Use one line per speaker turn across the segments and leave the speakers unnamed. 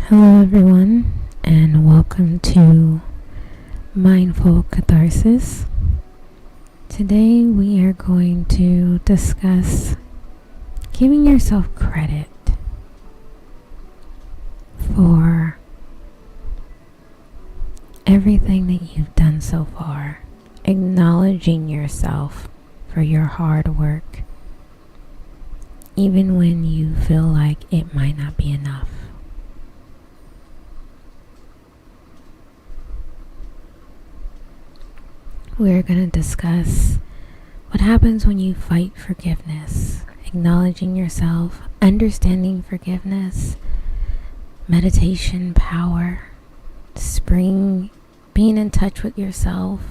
Hello, everyone, and welcome to Mindful Katharsis. Today, we are going to discuss giving yourself credit for everything that you've done so far, acknowledging yourself for your hard work, even when you feel like it might not be enough. We're going to discuss what happens when you fight forgiveness, acknowledging yourself, understanding forgiveness, meditation power, spring, being in touch with yourself,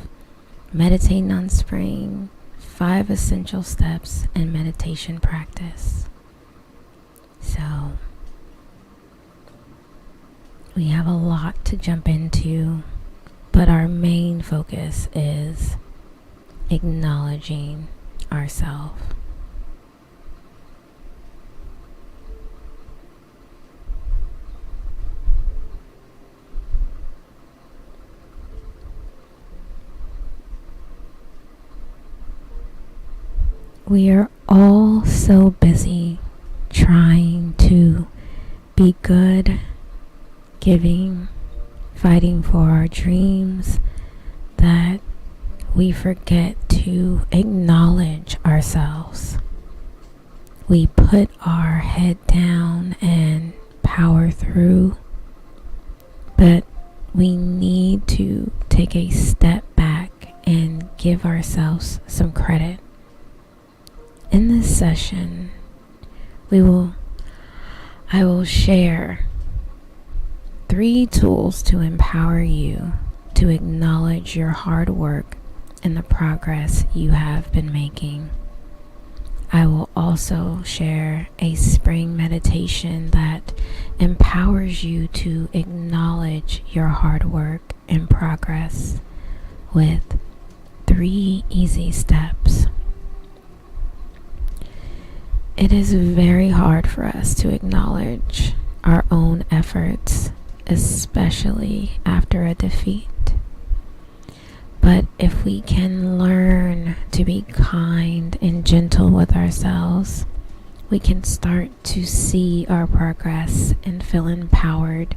meditating on spring, 5 essential steps, and meditation practice. So, we have a lot to jump into. But our main focus is acknowledging ourselves. We are all so busy trying to be good, giving, fighting for our dreams, that we forget to acknowledge ourselves. We put our head down and power through, but we need to take a step back and give ourselves some credit. In this session, I will share 3 tools to empower you to acknowledge your hard work and the progress you have been making. I will also share a spring meditation that empowers you to acknowledge your hard work and progress with 3 easy steps. It is very hard for us to acknowledge our own efforts, especially after a defeat. But if we can learn to be kind and gentle with ourselves, we can start to see our progress and feel empowered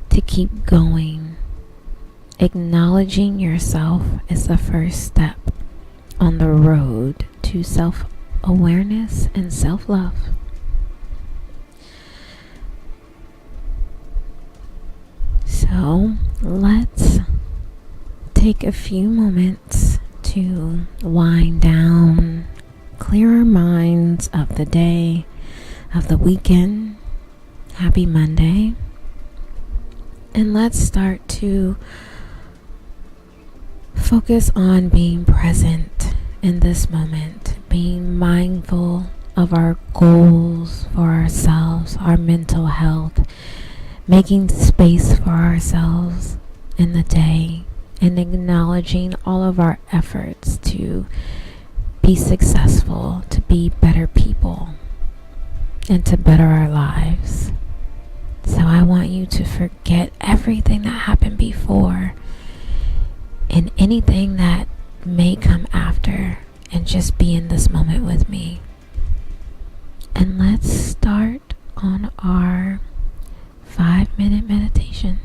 to keep going. Acknowledging yourself is the first step on the road to self-awareness and self-love. So let's take a few moments to wind down, clear our minds of the day, of the weekend. Happy Monday. And let's start to focus on being present in this moment, being mindful of our goals for ourselves, our mental health, making space for ourselves in the day, and acknowledging all of our efforts to be successful, to be better people, and to better our lives. So I want you to forget everything that happened before and anything that may come after, and just be in this moment with me. And let's start on our 5-minute meditation.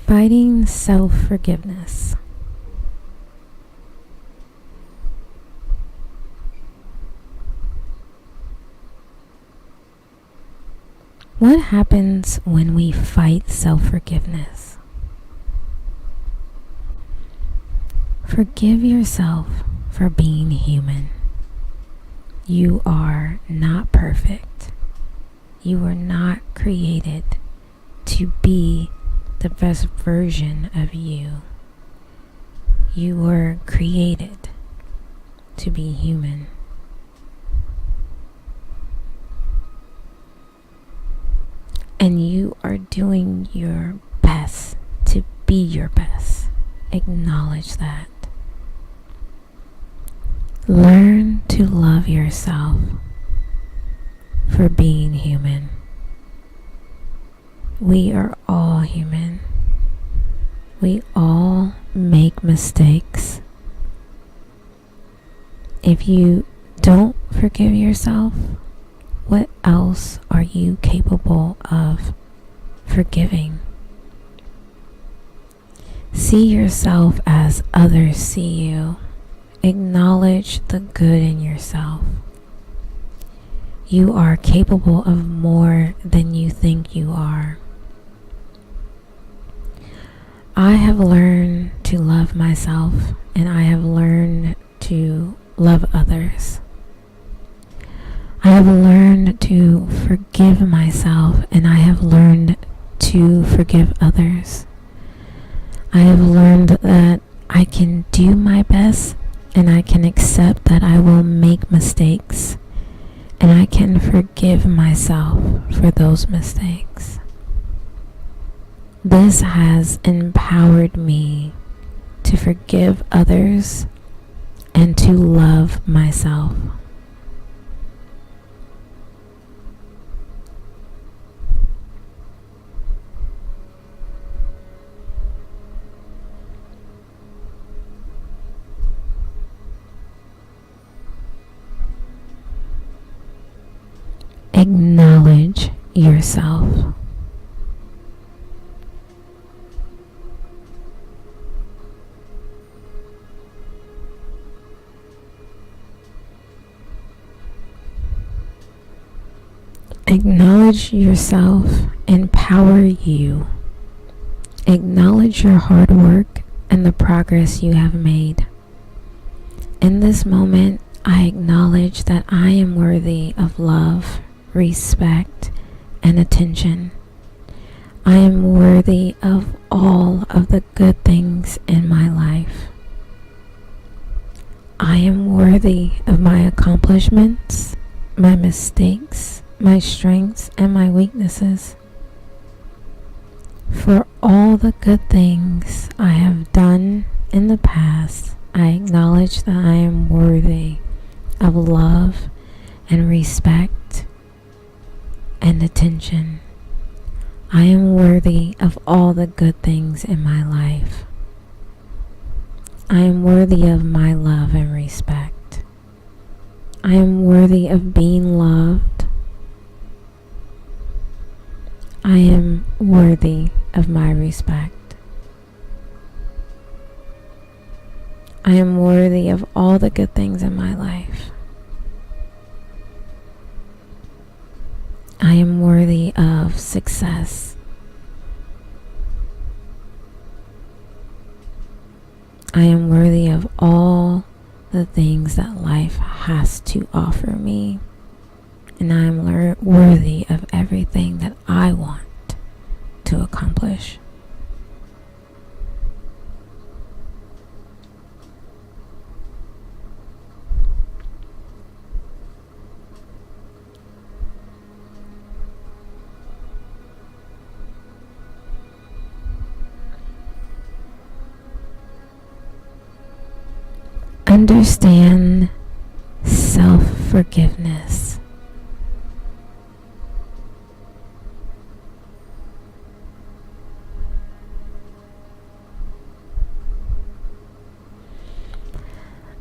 Fighting self-forgiveness. What happens when we fight self-forgiveness? Forgive yourself for being human. You are not perfect. You were not created to be the best version of you. You were created to be human. And you are doing your best to be your best. Acknowledge that. Learn to love yourself for being human. We are all human. We all make mistakes. If you don't forgive yourself, what else are you capable of forgiving? See yourself as others see you. Acknowledge the good in yourself. You are capable of more than you think you are. I have learned to love myself, and I have learned to love others. I have learned to forgive myself, and I have learned to forgive others. I have learned that I can do my best, and I can accept that I will make mistakes, and I can forgive myself for those mistakes. This has empowered me to forgive others and to love myself. Acknowledge yourself. Acknowledge yourself, empower you. Acknowledge your hard work and the progress you have made. In this moment, I acknowledge that I am worthy of love, respect, and attention. I am worthy of all of the good things in my life. I am worthy of my accomplishments, my mistakes, my strengths, and my weaknesses. For all the good things I have done in the past, I acknowledge that I am worthy of love and respect and attention. I am worthy of all the good things in my life. I am worthy of my love and respect. I am worthy of being loved. I am worthy of my respect. I am worthy of all the good things in my life. I am worthy of success. I am worthy of all the things that life has to offer me. And I am worthy of everything that I want to accomplish. Understand self-forgiveness.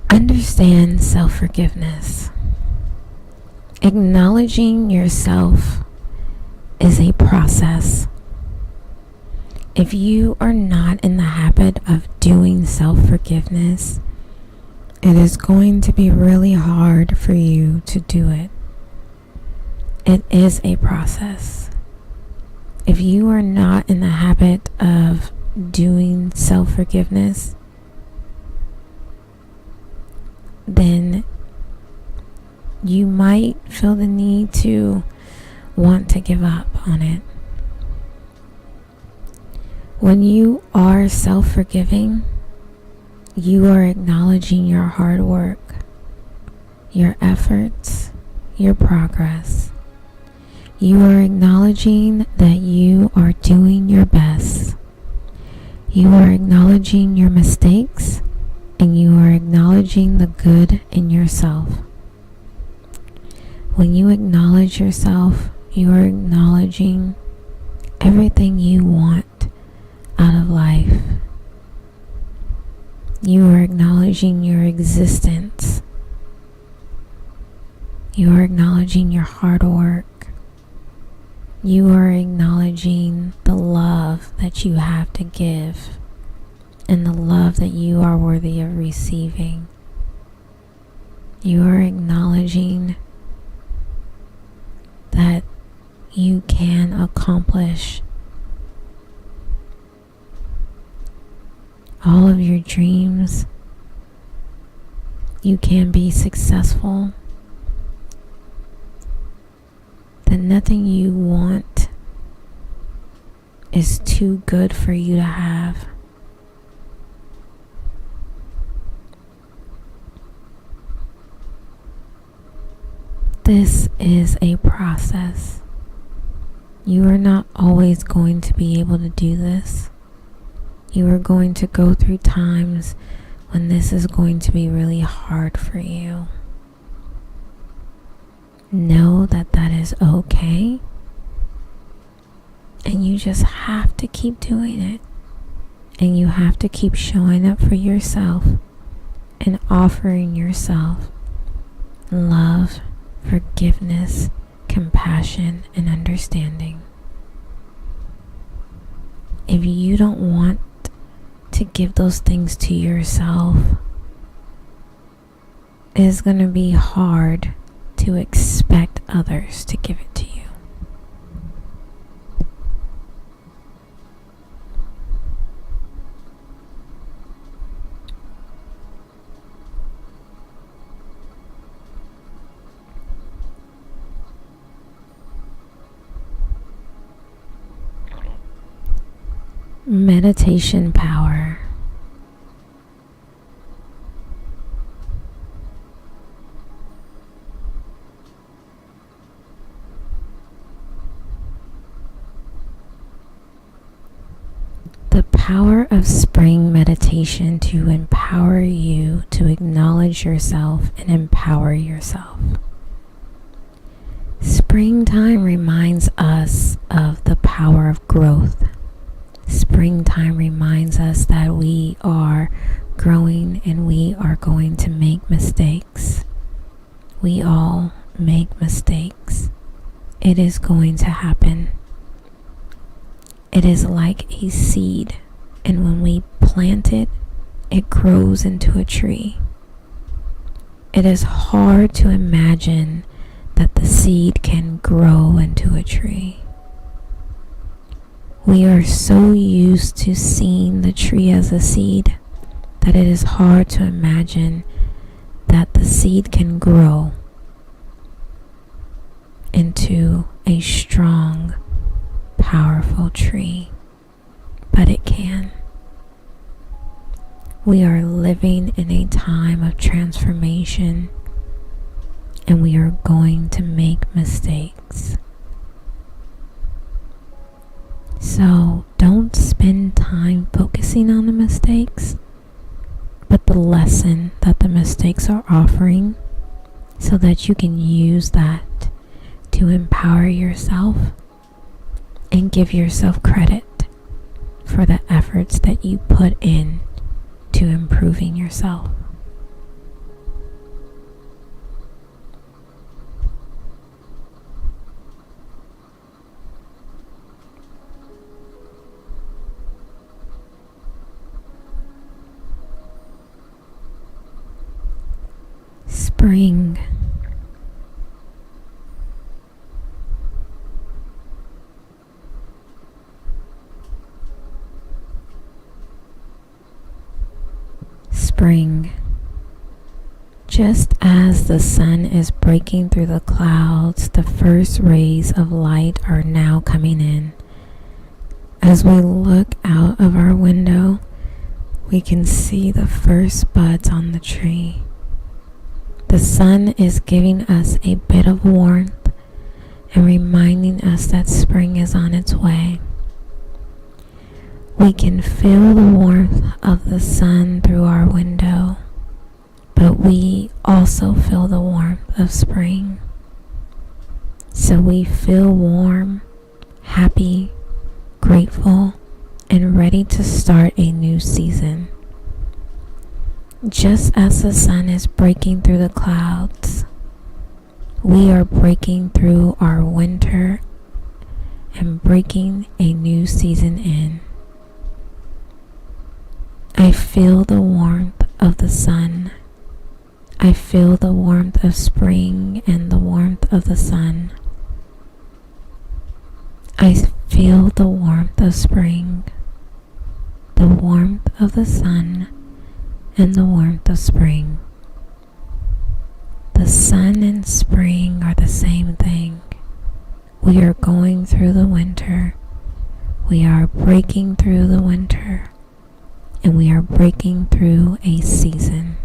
Understand self-forgiveness. Acknowledging yourself is a process. If you are not in the habit of doing self-forgiveness, it is going to be really hard for you to do it. It is a process. If you are not in the habit of doing self-forgiveness, then you might feel the need to want to give up on it. When you are self-forgiving, you are acknowledging your hard work, your efforts, your progress. You are acknowledging that you are doing your best. You are acknowledging your mistakes, and you are acknowledging the good in yourself. When you acknowledge yourself, you are acknowledging everything you want out of life. You are acknowledging your existence. You are acknowledging your hard work. You are acknowledging the love that you have to give and the love that you are worthy of receiving. You are acknowledging that you can accomplish all of your dreams. You can be successful. That nothing you want is too good for you to have. This is a process. You are not always going to be able to do this. You are going to go through times when this is going to be really hard for you. Know that that is okay. And you just have to keep doing it. And you have to keep showing up for yourself and offering yourself love, forgiveness, compassion, and understanding. If you don't want to give those things to yourself, it is going to be hard to expect others to give it to you. Meditation power. The power of spring meditation to empower you to acknowledge yourself and empower yourself. Springtime reminds us of the power of growth. Springtime reminds us that we are growing and we are going to make mistakes. We all make mistakes. It is going to happen. It is like a seed, and when we plant it, it grows into a tree. It is hard to imagine that the seed can grow into a tree. We are so used to seeing the tree as a seed that it is hard to imagine that the seed can grow into a strong, powerful tree. But it can. We are living in a time of transformation, and we are going to make mistakes. So don't spend time focusing on the mistakes, but the lesson that the mistakes are offering, so that you can use that to empower yourself and give yourself credit for the efforts that you put in to improving yourself. spring. Spring. Just as the sun is breaking through the clouds, the first rays of light are now coming in. As we look out of our window, we can see the first buds on the tree. The sun is giving us a bit of warmth and reminding us that spring is on its way. We can feel the warmth of the sun through our window, but we also feel the warmth of spring. So we feel warm, happy, grateful, and ready to start a new season. Just as the sun is breaking through the clouds, we are breaking through our winter and breaking a new season in. I feel the warmth of the sun. I feel the warmth of spring and the warmth of the sun. I feel the warmth of spring, the warmth of the sun, and the warmth of spring. The sun and spring are the same thing. We are going through the winter. We are breaking through the winter. And we are breaking through a season.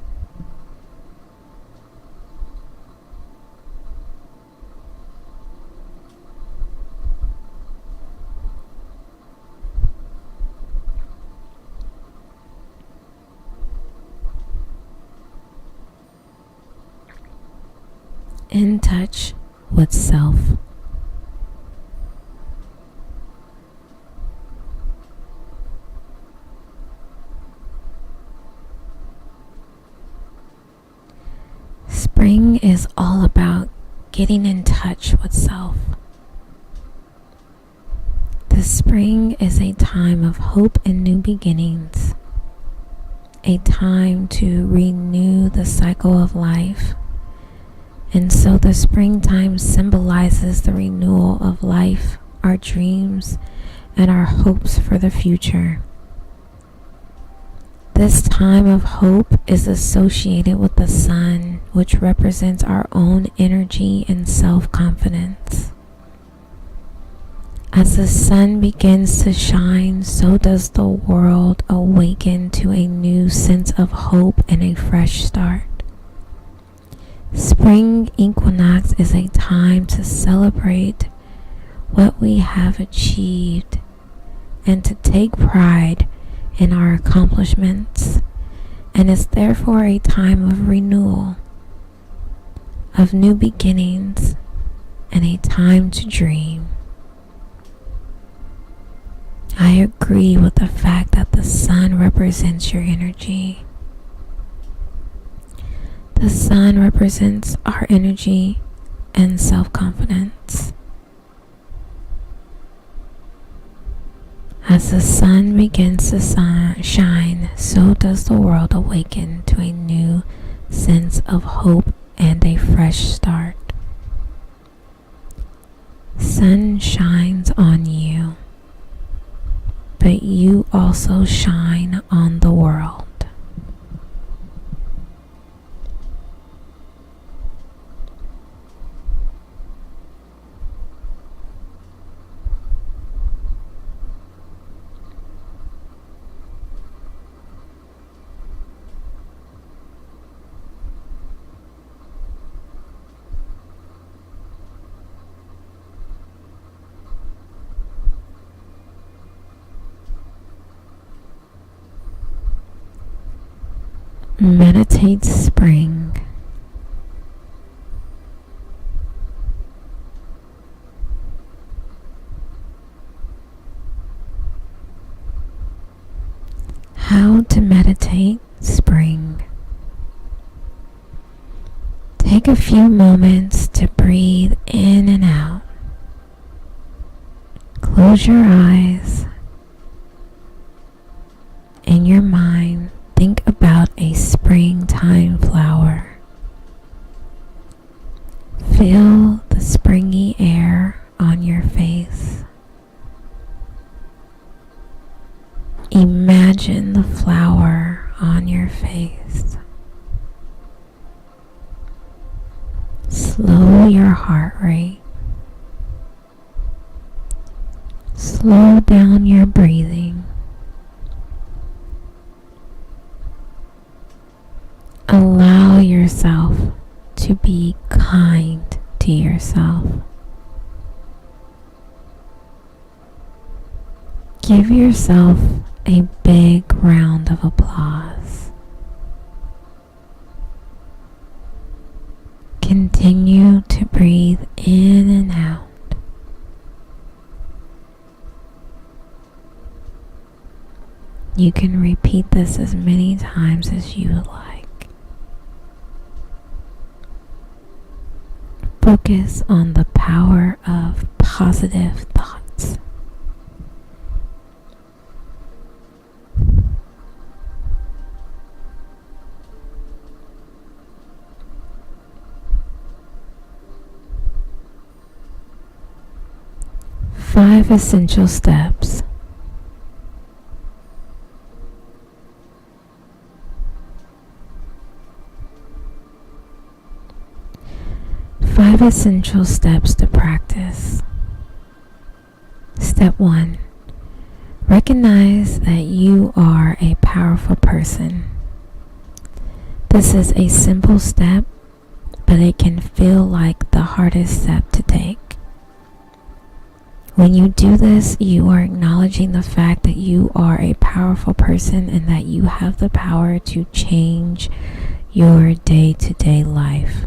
In touch with self. Spring is all about getting in touch with self. The spring is a time of hope and new beginnings, a time to renew the cycle of life. And so the springtime symbolizes the renewal of life, our dreams, and our hopes for the future. This time of hope is associated with the sun, which represents our own energy and self-confidence. As the sun begins to shine, so does the world awaken to a new sense of hope and a fresh start. Spring equinox is a time to celebrate what we have achieved and to take pride in our accomplishments, and is therefore a time of renewal, of new beginnings, and a time to dream. I agree with the fact that the sun represents your energy. The sun represents our energy and self-confidence. As the sun begins to shine, so does the world awaken to a new sense of hope and a fresh start. Sun shines on you, but you also shine on the world. Meditate spring. How to meditate spring. Take a few moments to breathe in and out. Close your eyes. In your mind, think about a springtime flower. Imagine the flower on your face. Slow your heart rate. Slow down your breathing. Allow yourself to be kind to yourself. Give yourself a big round of applause. Continue to breathe in and out. You can repeat this as many times as you would like. Focus on the power of positive thoughts. Five essential steps. Five essential steps to practice. Step 1. Recognize that you are a powerful person. This is a simple step, but it can feel like the hardest step to take. When you do this, you are acknowledging the fact that you are a powerful person and that you have the power to change your day-to-day life.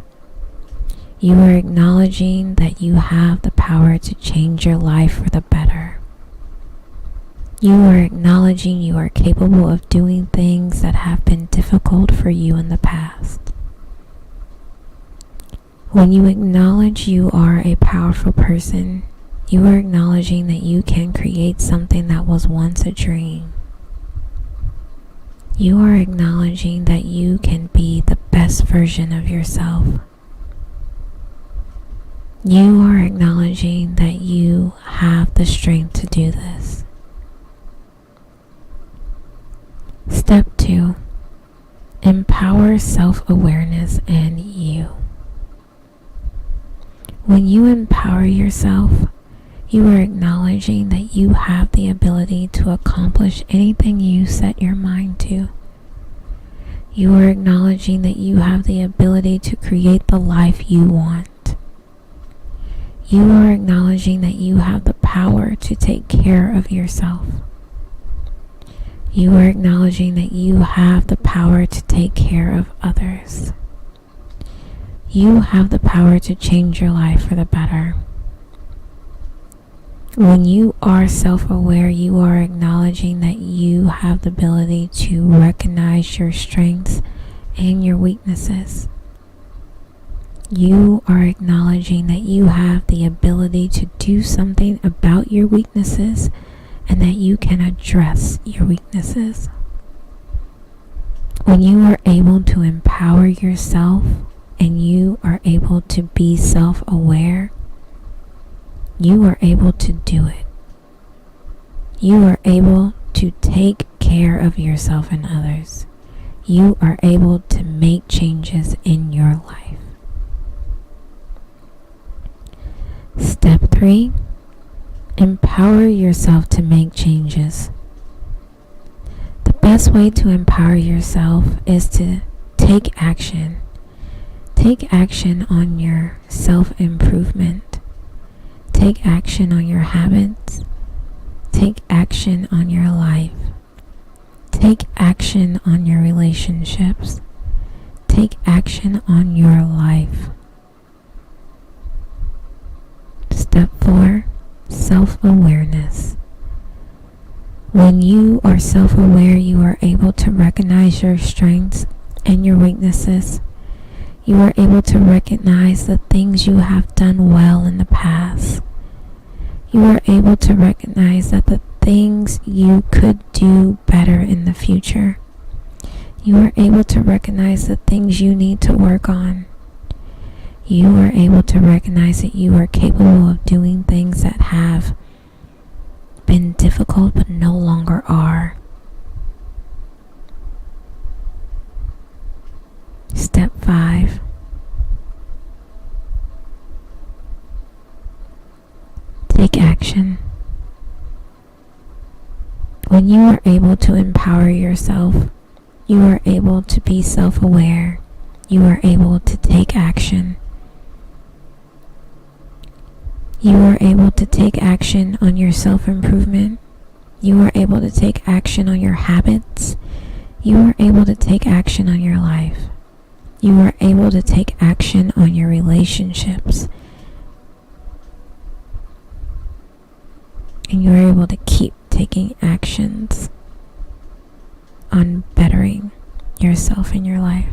You are acknowledging that you have the power to change your life for the better. You are acknowledging you are capable of doing things that have been difficult for you in the past. When you acknowledge you are a powerful person, you are acknowledging that you can create something that was once a dream. You are acknowledging that you can be the best version of yourself. You are acknowledging that you have the strength to do this. Step 2. Empower self-awareness and you. When you empower yourself, you are acknowledging that you have the ability to accomplish anything you set your mind to. You are acknowledging that you have the ability to create the life you want. You are acknowledging that you have the power to take care of yourself. You are acknowledging that you have the power to take care of others. You have the power to change your life for the better. When you are self-aware, you are acknowledging that you have the ability to recognize your strengths and your weaknesses. You are acknowledging that you have the ability to do something about your weaknesses and that you can address your weaknesses. When you are able to empower yourself and you are able to be self-aware, you are able to do it. You are able to take care of yourself and others. You are able to make changes in your life. Step 3. Empower yourself to make changes. The best way to empower yourself is to take action. Take action on your self-improvement. Take action on your habits. Take action on your life. Take action on your relationships. Take action on your life. Step 4. Self-awareness. When you are self-aware, you are able to recognize your strengths and your weaknesses. You are able to recognize the things you have done well in the past. You are able to recognize that the things you could do better in the future. You are able to recognize the things you need to work on. You are able to recognize that you are capable of doing things that have been difficult but no longer are. you are able to empower yourself. You are able to be self-aware. You are able to take action. You are able to take action on your self-improvement. You are able to take action on your habits. You are able to take action on your life. You are able to take action on your relationships. And you are able to keep taking actions on bettering yourself in your life.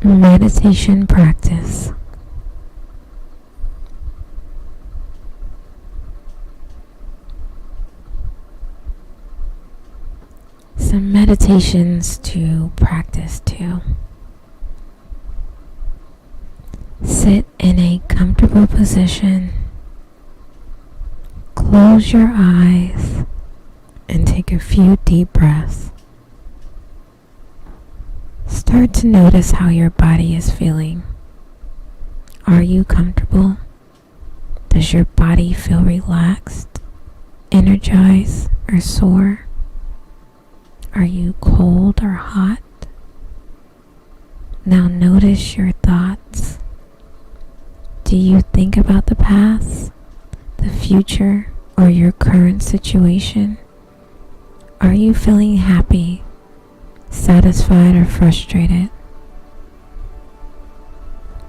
Meditation practice. Some meditations to practice too. Sit in a comfortable position. Close your eyes and take a few deep breaths. Start to notice how your body is feeling. Are you comfortable? Does your body feel relaxed, energized, or sore? Are you cold or hot? Now notice your thoughts. Do you think about the past, the future, or your current situation? Are you feeling happy, satisfied, or frustrated?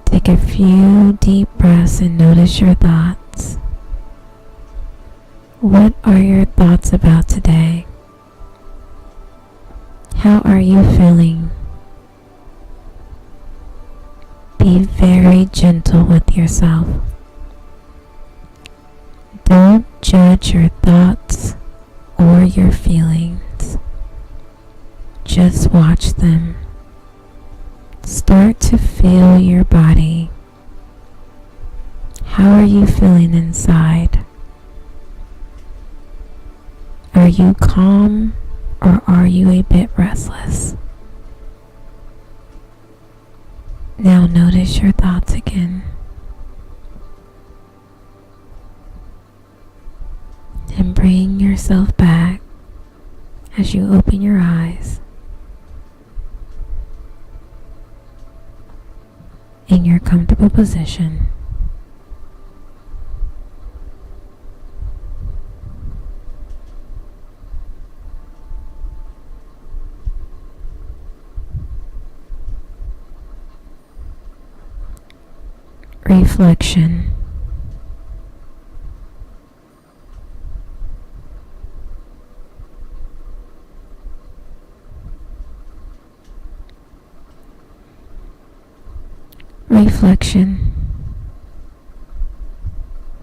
Take a few deep breaths and notice your thoughts. What are your thoughts about today? How are you feeling? Be very gentle with yourself. Don't judge your thoughts or your feelings. Just watch them. Start to feel your body. How are you feeling inside? Are you calm or are you a bit restless? Now notice your thoughts again. And bring yourself back as you open your eyes in your comfortable position. Reflection. Reflection.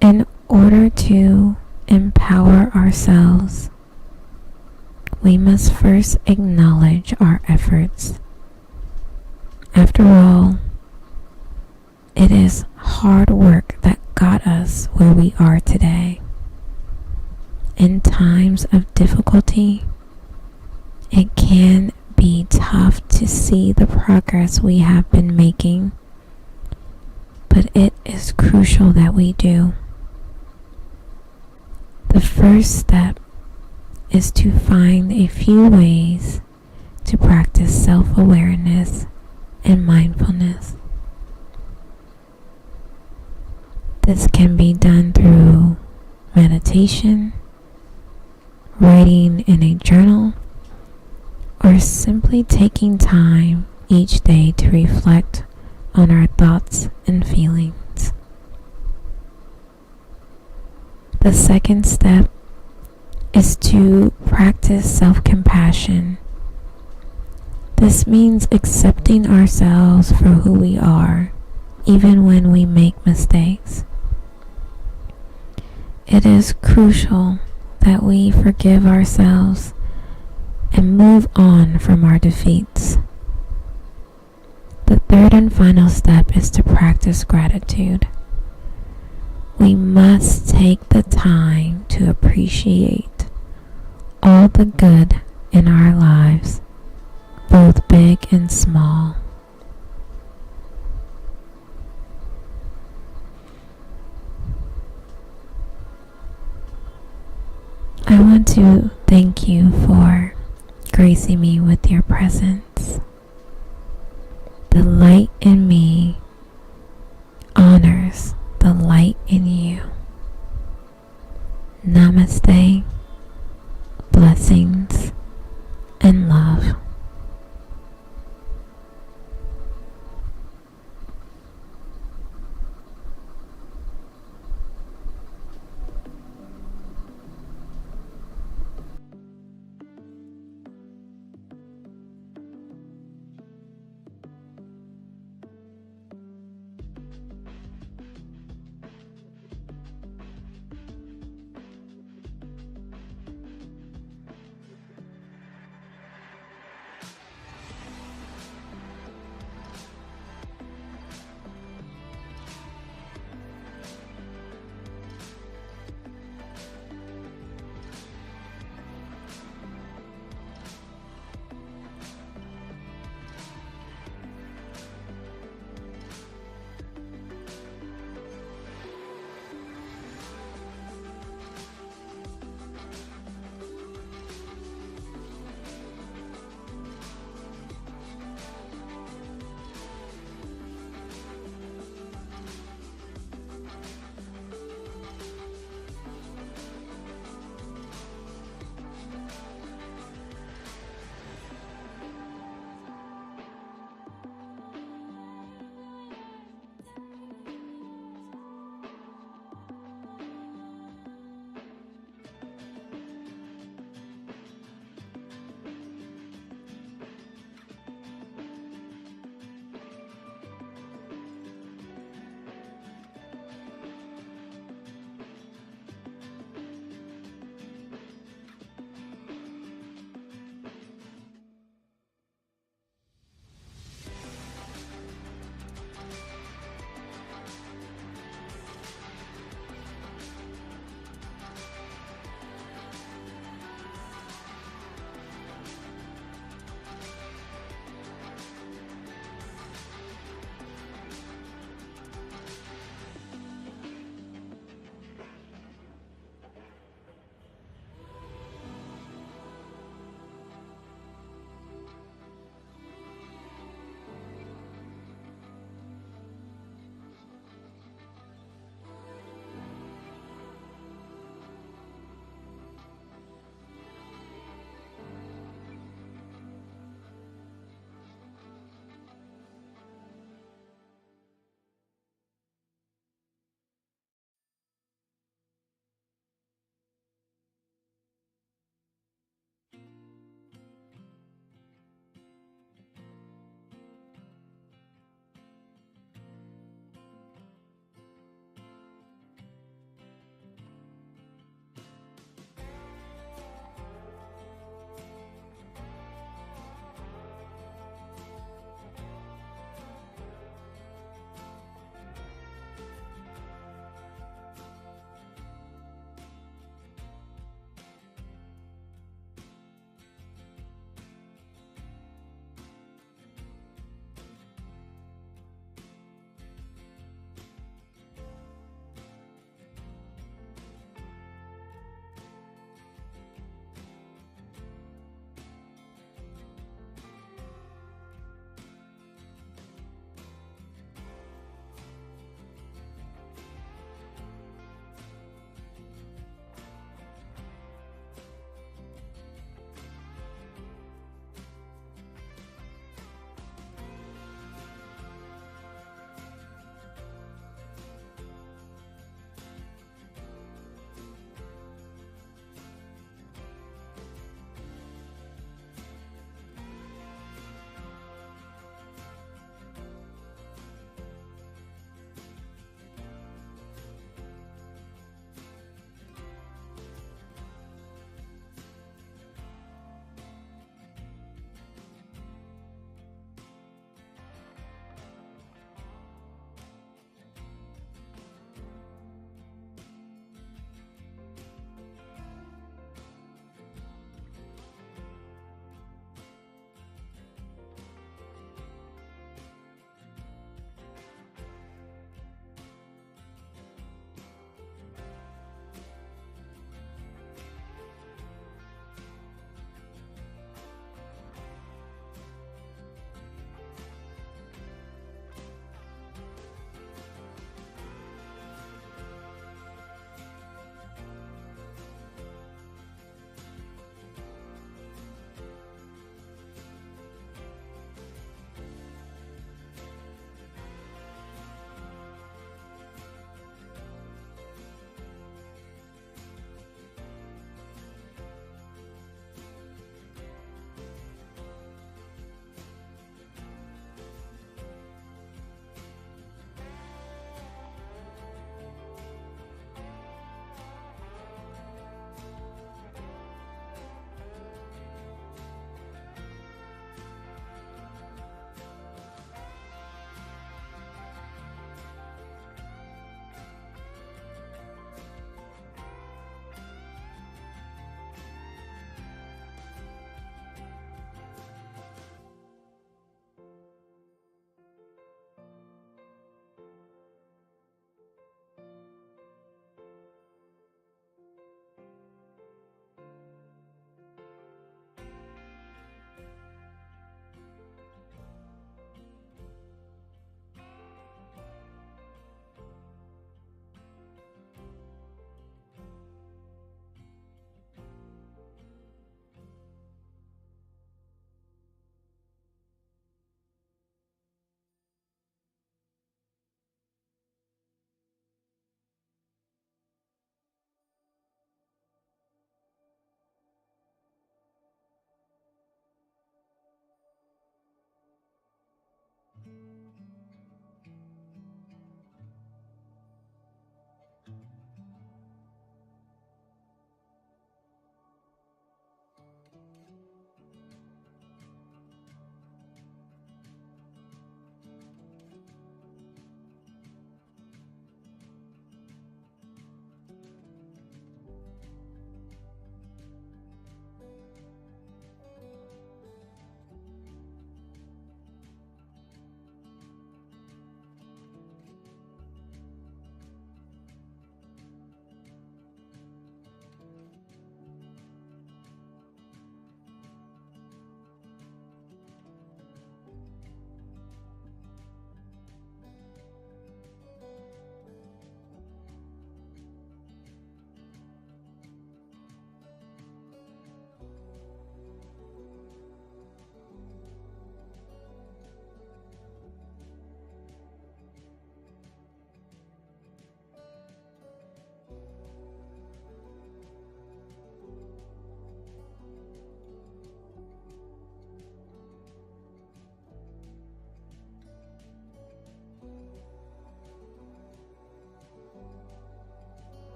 In order to empower ourselves, we must first acknowledge our efforts. After all, it is hard work that got us where we are today. In times of difficulty, it can be tough to see the progress we have been making, but it is crucial that we do. The first step is to find a few ways to practice self-awareness and mindfulness. This can be done through meditation, writing in a journal, or simply taking time each day to reflect on our thoughts and feelings. The second step is to practice self-compassion. This means accepting ourselves for who we are, even when we make mistakes. it is crucial that we forgive ourselves and move on from our defeats. The third and final step is to practice gratitude. We must take the time to appreciate all the good in our lives, both big and small. I want to thank you for gracing me with your presence. The light in me honors the light in you. Namaste. Blessings.